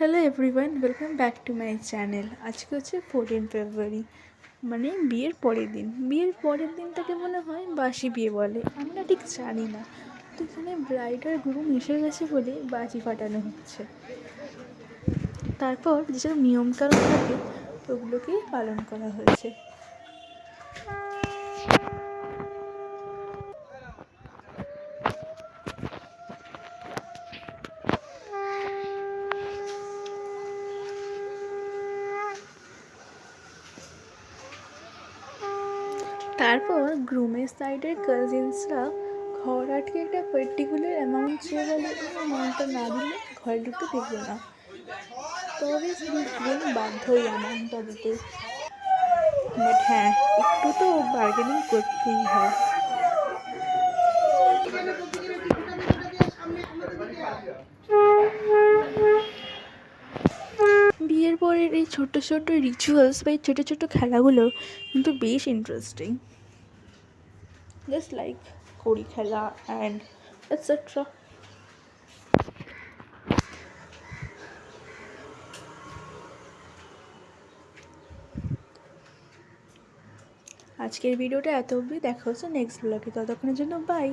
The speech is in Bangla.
Hello everyone, welcome back to my channel. আজকে হচ্ছে 14 ফেব্রুয়ারি, মানে বিয়ের পরের দিন। বিয়ের পরের দিনটাকে মনে হয় বাসি বিয়ে বলে, আমি না ঠিক জানি না। তো এখানে ব্রাইড আর গ্রুম এসে গেছে বলে বাজি ফাটানো হচ্ছে। তারপর যেসব নিয়মকানুন থাকে ওগুলোকেই পালন করা হয়েছে। তারপর গ্রুমের সাইডের কাজিনসরা ঘর আটকে একটা পার্টিকুলার অ্যামাউন্ট চেয়ে বলে, এই অ্যামাউন্টটা না দিলে ঘরে ঢুকতে দেবে না। তবে গ্রুম বাধ্যই অ্যামাউন্টটা দিতে। বাট হ্যাঁ, একটু তো বার্গেনিং করতেই হয়। বিয়ের পরের এই ছোট্ট ছোট্ট রিচুয়ালস বা এই ছোটো ছোটো খেলাগুলো কিন্তু বেশ ইন্টারেস্টিং, জাস্ট লাইক কড়ি খেলা অ্যান্ড এটসেট্রা। আজকের ভিডিওটা এত অবধি, দেখা হচ্ছে নেক্সট ব্লগে। ততক্ষণের জন্য বাই।